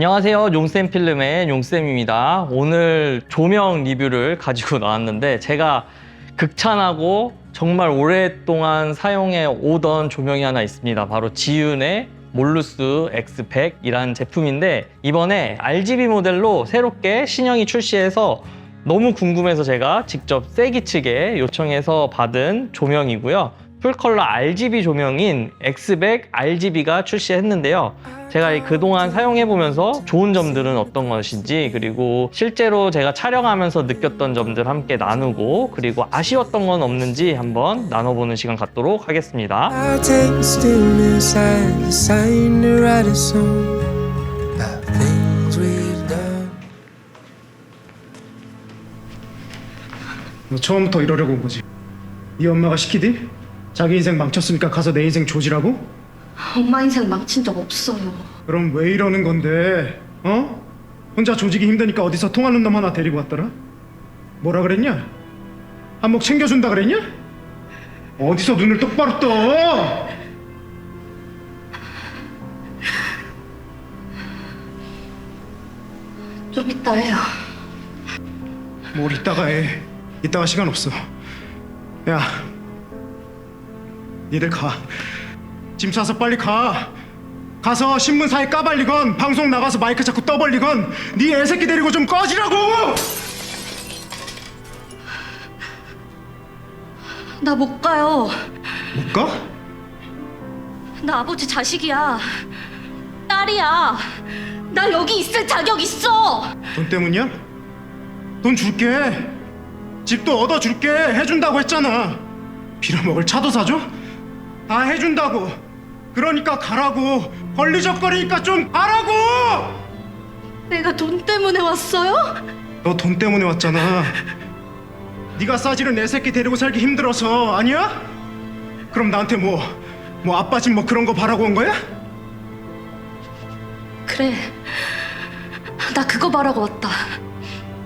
안녕하세요. 용쌤필름의 용쌤입니다. 오늘 조명 리뷰를 가지고 나왔는데 제가 극찬하고 정말 오랫동안 사용해 오던 조명이 하나 있습니다. 바로 지윤의 몰루스 X100이라는 제품인데 이번에 RGB 모델로 새롭게 신형이 출시해서 너무 궁금해서 제가 직접 세기 측에 요청해서 받은 조명이고요. 풀컬러 RGB 조명인 X100 RGB가 출시했는데요. 제가 그동안 사용해보면서 좋은 점들은 어떤 것인지, 그리고 실제로 제가 촬영하면서 느꼈던 점들 함께 나누고, 그리고 아쉬웠던 건 없는지 한번 나눠보는 시간 갖도록 하겠습니다. I'll take the stillness as a sign to write a song about things we've done. 너 처음부터 이러려고 온 거지? 네 엄마가 시키디? 자기 인생 망쳤으니까 가서 내 인생 조지라고? 엄마 인생 망친 적 없어요. 그럼 왜 이러는 건데? 어? 혼자 조지기 힘드니까 어디서 통하는 놈 하나 데리고 왔더라? 뭐라 그랬냐? 한몫 챙겨준다 그랬냐? 어디서 눈을 똑바로 떠? 좀 이따 해요. 뭘 이따가 해. 이따가 시간 없어. 야, 니들 가. 짐 싸서 빨리 가. 가서 신문사에 까발리건 방송 나가서 마이크 잡고 떠벌리건 네 애새끼 데리고 좀 꺼지라고! 나 못 가요. 못 가? 나 아버지 자식이야. 딸이야. 나 여기 있을 자격 있어. 돈 때문이야? 돈 줄게. 집도 얻어줄게. 해준다고 했잖아. 빌어먹을 차도 사줘? 다 해준다고. 그러니까 가라고. 걸리적거리니까 좀 가라고. 내가 돈 때문에 왔어요? 너 돈 때문에 왔잖아. 네가 싸지른 애 새끼 데리고 살기 힘들어서 아니야? 그럼 나한테 뭐 아빠 집 뭐 그런 거 바라고 온 거야? 그래. 나 그거 바라고 왔다.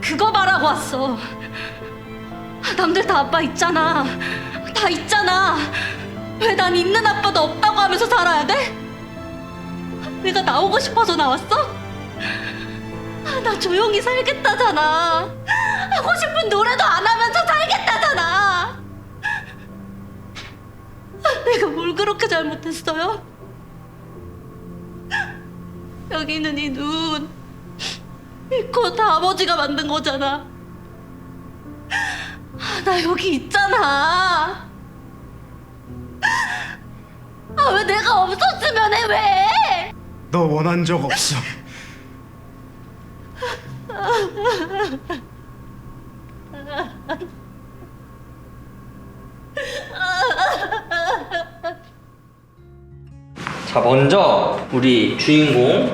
그거 바라고 왔어. 남들 다 아빠 있잖아. 다 있잖아. 왜 난 있는 아빠도 없다고 하면서 살아야 돼? 내가 나오고 싶어서 나왔어? 나 조용히 살겠다잖아. 하고 싶은 노래도 안 하면서 살겠다잖아. 내가 뭘 그렇게 잘못했어요? 여기 있는 이 눈, 이 코 다 아버지가 만든 거잖아. 나 여기 있잖아. 왜 내가 없었으면 해, 왜? 너 원한 적 없어. 자, 먼저 우리 주인공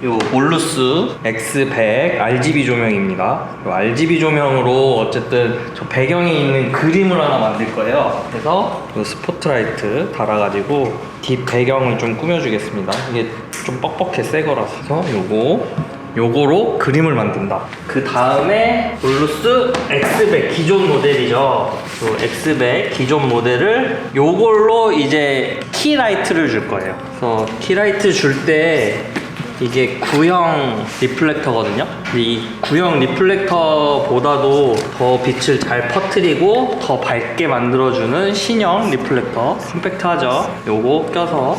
요 몰루스 X100 RGB 조명입니다. 요 RGB 조명으로 어쨌든 저 배경에 있는 그림을 하나 만들 거예요. 그래서 요 스포트라이트 달아가지고 뒷 배경을 좀 꾸며주겠습니다. 이게 좀 뻑뻑해 새 거라서. 그래서 요거로 그림을 만든다. 그 다음에 몰루스 X100 기존 모델이죠. 요 X100 기존 모델을 요걸로 이제 키라이트를 줄 거예요. 그래서 키라이트 줄 때 이게 구형 리플렉터거든요. 근데 이 구형 리플렉터보다도 더 빛을 잘 퍼뜨리고 더 밝게 만들어주는 신형 리플렉터, 컴팩트하죠. 요거 껴서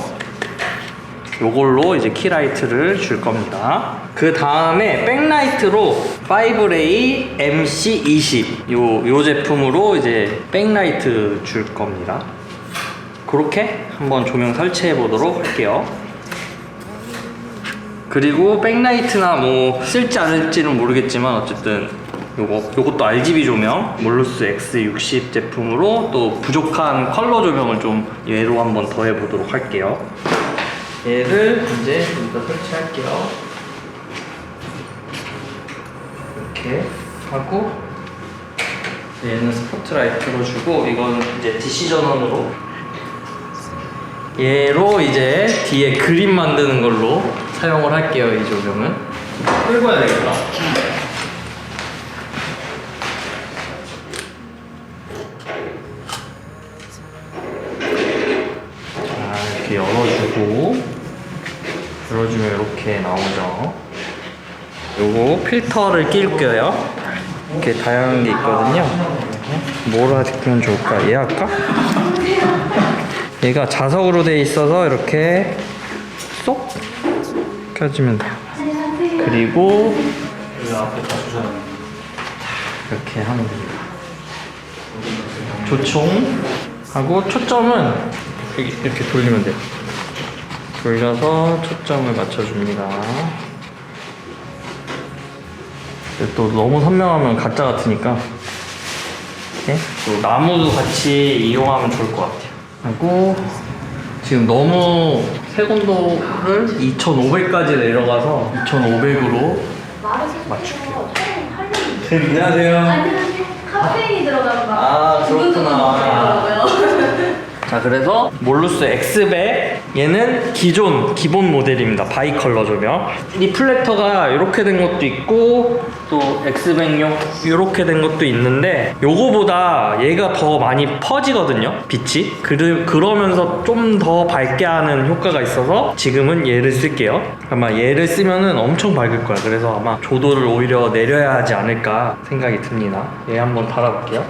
요걸로 이제 키라이트를 줄 겁니다. 그 다음에 백라이트로 5ray MC20 요 제품으로 이제 백라이트 줄 겁니다. 그렇게 한번 조명 설치해 보도록 할게요. 그리고 백라이트나 뭐 쓸지 않을지는 모르겠지만 어쨌든 요것도 RGB 조명 몰루스 X60 제품으로 또 부족한 컬러 조명을 좀 얘로 한번 더 해보도록 할게요. 얘를 이제 여기다 설치할게요. 이렇게 하고 얘는 스포트라이트로 주고 이건 이제 DC 전원으로 얘로 이제 뒤에 그림 만드는 걸로 사용을 할게요. 이 조명은 끌고 와야 되겠다. 자, 이렇게 열어주고 열어주면 이렇게 나오죠. 요거 필터를 낄게요. 이렇게 다양한 게 있거든요. 뭐라 끼면 좋을까? 얘 할까? 얘가 자석으로 돼 있어서 이렇게 쏙 껴주면 돼요. 그리고 이렇게 하면 됩니다. 조총하고 초점은 이렇게 돌리면 돼요. 돌려서 초점을 맞춰줍니다. 또 너무 선명하면 가짜 같으니까 이렇게 또 나무도 같이 이용하면 좋을 것 같아요. 하고 지금 너무 색온도를 2500까지 내려가서 2500으로 맞출게요. 안녕하세요. 카페인이 들어간 거. 아, 그렇구나. 자, 그래서 몰루스 X백 얘는 기본 모델입니다. 바이컬러 조명. 리플렉터가 이렇게 된 것도 있고 또 X백용 이렇게 된 것도 있는데 요거보다 얘가 더 많이 퍼지거든요, 빛이. 그러면서 좀 더 밝게 하는 효과가 있어서 지금은 얘를 쓸게요. 아마 얘를 쓰면은 엄청 밝을 거야. 그래서 아마 조도를 오히려 내려야 하지 않을까 생각이 듭니다. 얘 한번 달아볼게요.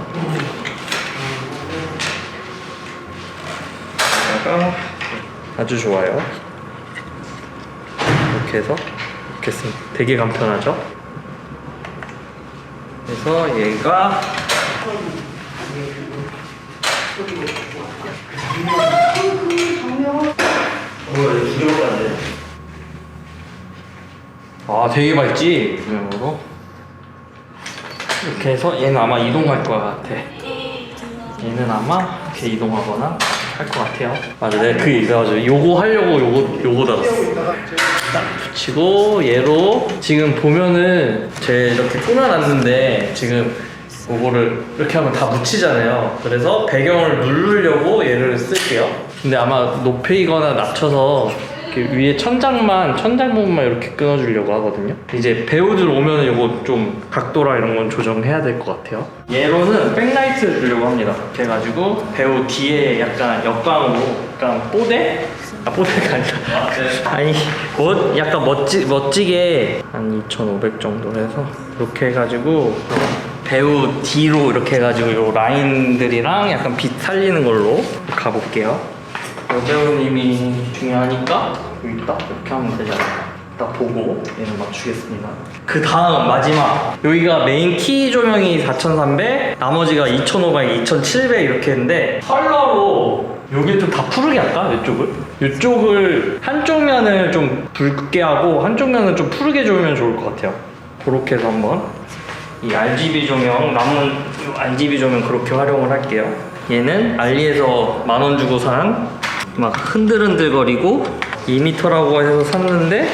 아주 좋아요. 이렇게 해서 이렇게 쓰면 되게 간편하죠. 그래서 얘가 아, 되게 밝지? 조명으로 이렇게 해서 얘는 아마 이동할 것 같아. 얘는 아마 이렇게 이동하거나 할 것 같아요. 맞아, 내가 그 얘기해가지고 요거 하려고 요거 달았어. 딱 붙이고 얘로 지금 보면은 제 이렇게 꾸며놨는데 지금 요거를 이렇게 하면 다 묻히잖아요. 그래서 배경을 누르려고 얘를 쓸게요. 근데 아마 높이거나 낮춰서 이렇게 위에 천장 부분만 이렇게 끊어주려고 하거든요. 이제 배우들 오면은 요거 좀 각도랑 이런 건 조정해야 될 것 같아요. 얘로는 백라이트 주려고 합니다. 그래가지고 배우 뒤에 약간 역광으로 약간 뽀대? 아, 뽀대가 아니라 아니 약간 멋지게 한 2500 정도 해서 이렇게 해가지고 배우 뒤로 이렇게 해가지고 요 라인들이랑 약간 빛 살리는 걸로 가볼게요. 여배우님이 중요하니까 여기 딱 이렇게 하면 되잖아요. 딱 보고 얘는 맞추겠습니다. 그 다음 마지막 여기가 메인 키 조명이 4300, 나머지가 2500, 2700 이렇게 했는데 컬러로 여기 좀 다 푸르게 할까? 이쪽을 한쪽 면을 좀 붉게 하고 한쪽 면을 좀 푸르게 주면 좋을 것 같아요. 그렇게 해서 한번 이 RGB 조명 남은 RGB 조명 그렇게 활용을 할게요. 얘는 알리에서 10,000원 주고 산 막 흔들흔들거리고 2m라고 해서 샀는데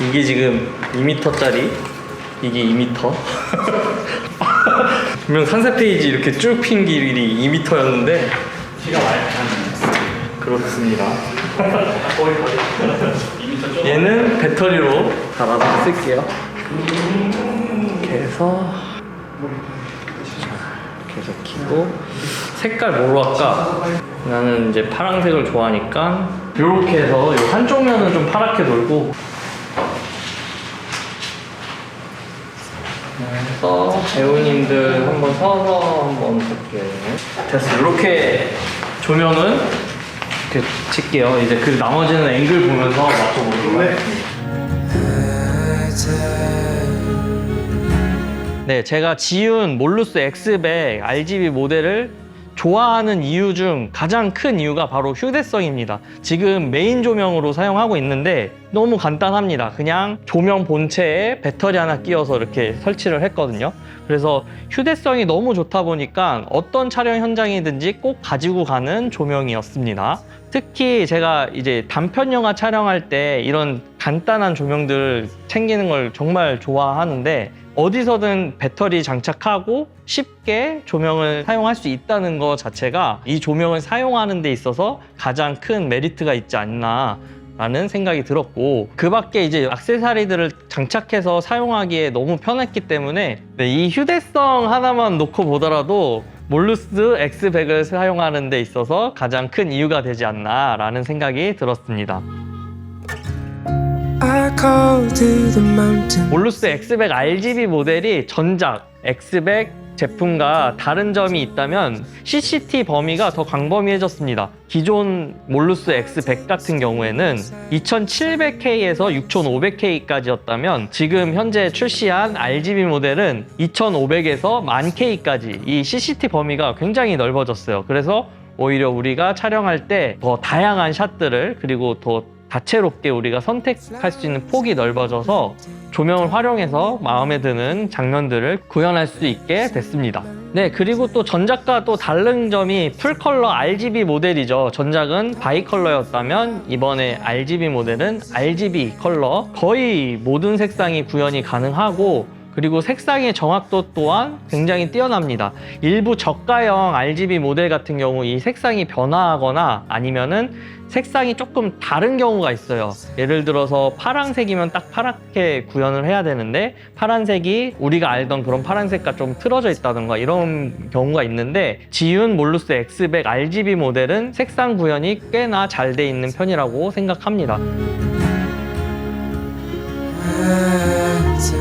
이게 지금 2m짜리 이게 2m 분명 산세 페이지 이렇게 쭉 핀 길이 2m였는데 키가 많이 다르네. 그렇습니다. 얘는 배터리로 달아서 쓸게요. 이렇게 해서 이렇게 해서 켜고 색깔 뭐로 할까? 나는 이제 파란색을 좋아하니까 이렇게 해서 이 한쪽 면은 좀 파랗게 돌고 그래서 배우님들 한번 서서 한번 볼게요. 됐어. 이렇게 조명은 이렇게 칠게요. 이제 그 나머지는 앵글 보면서 맞춰보도록 하겠습니다. 네, 제가 지은 몰루스 X백 RGB 모델을 좋아하는 이유 중 가장 큰 이유가 바로 휴대성입니다. 지금 메인 조명으로 사용하고 있는데 너무 간단합니다. 그냥 조명 본체에 배터리 하나 끼워서 이렇게 설치를 했거든요. 그래서 휴대성이 너무 좋다 보니까 어떤 촬영 현장이든지 꼭 가지고 가는 조명이었습니다. 특히 제가 이제 단편 영화 촬영할 때 이런 간단한 조명들 챙기는 걸 정말 좋아하는데 어디서든 배터리 장착하고 쉽게 조명을 사용할 수 있다는 것 자체가 이 조명을 사용하는 데 있어서 가장 큰 메리트가 있지 않나 라는 생각이 들었고, 그 밖에 이제 액세서리들을 장착해서 사용하기에 너무 편했기 때문에 이 휴대성 하나만 놓고 보더라도 몰루스 X백을 사용하는 데 있어서 가장 큰 이유가 되지 않나 라는 생각이 들었습니다. I call to the mountain. 몰루스 X100 RGB 모델이 전작 X100 제품과 다른 점이 있다면 CCT 범위가 더 광범위해졌습니다. 기존 몰루스 X100 같은 경우에는 2700K에서 6500K까지였다면 지금 현재 출시한 RGB 모델은 2500에서 1000K까지 이 CCT 범위가 굉장히 넓어졌어요. 그래서 오히려 우리가 촬영할 때 더 다양한 샷들을 그리고 더 다채롭게 우리가 선택할 수 있는 폭이 넓어져서 조명을 활용해서 마음에 드는 장면들을 구현할 수 있게 됐습니다. 네, 그리고 또 전작과 또 다른 점이 풀컬러 RGB 모델이죠. 전작은 바이컬러였다면 이번에 RGB 모델은 RGB 컬러, 거의 모든 색상이 구현이 가능하고 그리고 색상의 정확도 또한 굉장히 뛰어납니다. 일부 저가형 RGB 모델 같은 경우 이 색상이 변화하거나 아니면은 색상이 조금 다른 경우가 있어요. 예를 들어서 파란색이면 딱 파랗게 구현을 해야 되는데 파란색이 우리가 알던 그런 파란색과 좀 틀어져 있다던가 이런 경우가 있는데 지윤 몰루스 X100 RGB 모델은 색상 구현이 꽤나 잘 돼 있는 편이라고 생각합니다.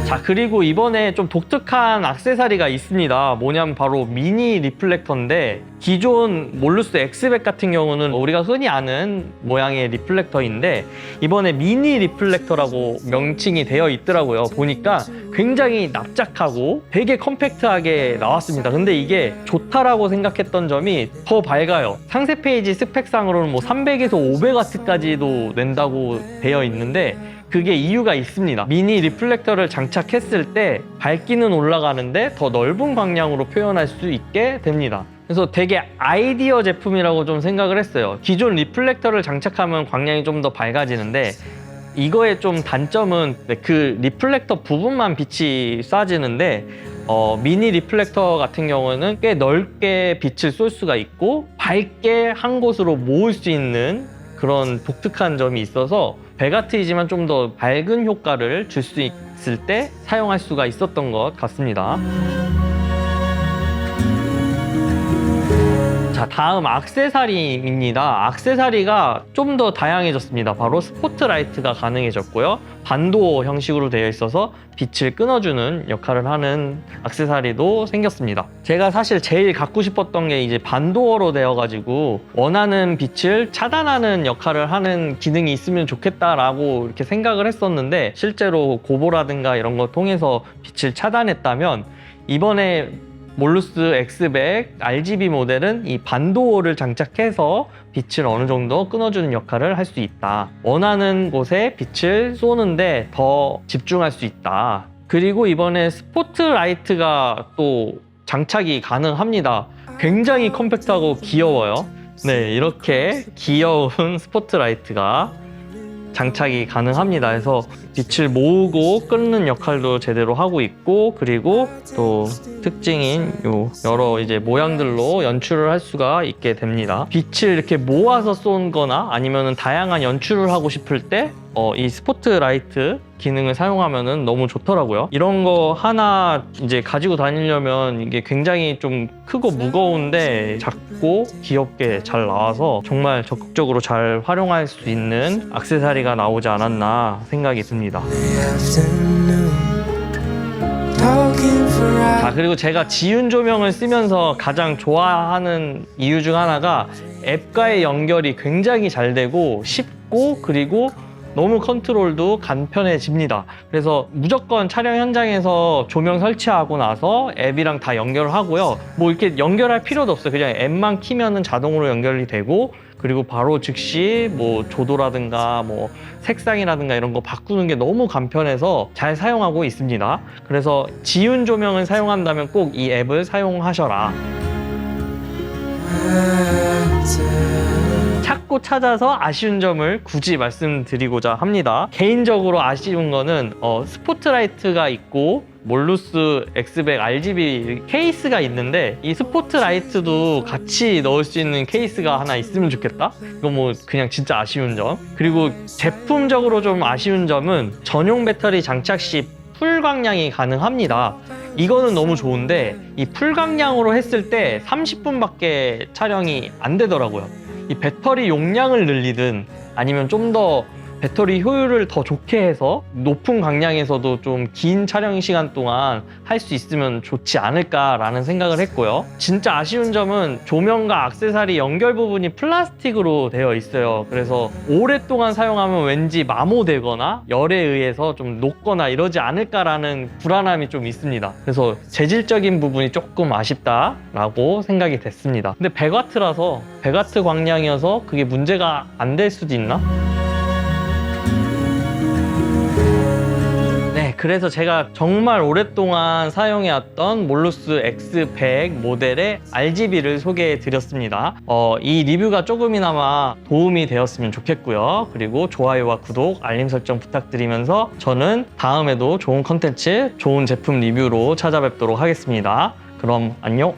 자, 그리고 이번에 좀 독특한 액세서리가 있습니다. 뭐냐면 바로 미니 리플렉터인데 기존 몰루스 X100 같은 경우는 우리가 흔히 아는 모양의 리플렉터인데 이번에 미니 리플렉터라고 명칭이 되어 있더라고요. 보니까 굉장히 납작하고 되게 컴팩트하게 나왔습니다. 근데 이게 좋다라고 생각했던 점이 더 밝아요. 상세 페이지 스펙상으로는 뭐 300에서 500W까지도 낸다고 되어 있는데 그게 이유가 있습니다. 미니 리플렉터를 장착했을 때 밝기는 올라가는데 더 넓은 광량으로 표현할 수 있게 됩니다. 그래서 되게 아이디어 제품이라고 좀 생각을 했어요. 기존 리플렉터를 장착하면 광량이 좀 더 밝아지는데 이거의 좀 단점은 그 리플렉터 부분만 빛이 쏴지는데 미니 리플렉터 같은 경우는 꽤 넓게 빛을 쏠 수가 있고 밝게 한 곳으로 모을 수 있는 그런 독특한 점이 있어서 배가트이지만 좀 더 밝은 효과를 줄 수 있을 때 사용할 수가 있었던 것 같습니다. 자, 다음 액세서리입니다. 액세서리가 좀 더 다양해졌습니다. 바로 스포트라이트가 가능해졌고요. 반도 형식으로 되어 있어서 빛을 끊어주는 역할을 하는 액세서리도 생겼습니다. 제가 사실 제일 갖고 싶었던 게 이제 반도어로 되어가지고 원하는 빛을 차단하는 역할을 하는 기능이 있으면 좋겠다라고 이렇게 생각을 했었는데 실제로 고보라든가 이런 거 통해서 빛을 차단했다면 이번에 몰루스 X100 RGB 모델은 이 반도어를 장착해서 빛을 어느 정도 끊어주는 역할을 할 수 있다. 원하는 곳에 빛을 쏘는데 더 집중할 수 있다. 그리고 이번에 스포트라이트가 또 장착이 가능합니다. 굉장히 컴팩트하고 귀여워요. 네, 이렇게 귀여운 스포트라이트가 장착이 가능합니다. 그래서 빛을 모으고 끊는 역할도 제대로 하고 있고 그리고 또 특징인 요 여러 이제 모양들로 연출을 할 수가 있게 됩니다. 빛을 이렇게 모아서 쏜 거나 아니면은 다양한 연출을 하고 싶을 때 이 스포트라이트 기능을 사용하면은 너무 좋더라고요. 이런 거 하나 이제 가지고 다니려면 이게 굉장히 좀 크고 무거운데 작고 귀엽게 잘 나와서 정말 적극적으로 잘 활용할 수 있는 액세서리가 나오지 않았나 생각이 듭니다. 자, 그리고 제가 지윤 조명을 쓰면서 가장 좋아하는 이유 중 하나가 앱과의 연결이 굉장히 잘 되고 쉽고 그리고 너무 컨트롤도 간편해집니다. 그래서 무조건 촬영 현장에서 조명 설치하고 나서 앱이랑 다 연결을 하고요. 뭐 이렇게 연결할 필요도 없어요. 그냥 앱만 키면은 자동으로 연결이 되고 그리고 바로 즉시 뭐 조도라든가 뭐 색상이라든가 이런 거 바꾸는 게 너무 간편해서 잘 사용하고 있습니다. 그래서 지윤 조명을 사용한다면 꼭 이 앱을 사용하셔라. 찾고 찾아서 아쉬운 점을 굳이 말씀드리고자 합니다. 개인적으로 아쉬운 거는 스포트라이트가 있고 몰루스 X100 RGB 케이스가 있는데 이 스포트라이트도 같이 넣을 수 있는 케이스가 하나 있으면 좋겠다? 이거 뭐 그냥 진짜 아쉬운 점. 그리고 제품적으로 좀 아쉬운 점은 전용 배터리 장착 시 풀광량이 가능합니다. 이거는 너무 좋은데 이 풀광량으로 했을 때 30분밖에 촬영이 안 되더라고요. 이 배터리 용량을 늘리든 아니면 좀 더 배터리 효율을 더 좋게 해서 높은 광량에서도 좀 긴 촬영 시간 동안 할 수 있으면 좋지 않을까라는 생각을 했고요. 진짜 아쉬운 점은 조명과 액세서리 연결 부분이 플라스틱으로 되어 있어요. 그래서 오랫동안 사용하면 왠지 마모되거나 열에 의해서 좀 녹거나 이러지 않을까라는 불안함이 좀 있습니다. 그래서 재질적인 부분이 조금 아쉽다라고 생각이 됐습니다. 근데 100W라서 100W 광량이어서 그게 문제가 안 될 수도 있나? 네, 그래서 제가 정말 오랫동안 사용해왔던 몰루스 X100 모델의 RGB를 소개해 드렸습니다. 이 리뷰가 조금이나마 도움이 되었으면 좋겠고요. 그리고 좋아요와 구독, 알림 설정 부탁드리면서 저는 다음에도 좋은 컨텐츠, 좋은 제품 리뷰로 찾아뵙도록 하겠습니다. 그럼 안녕!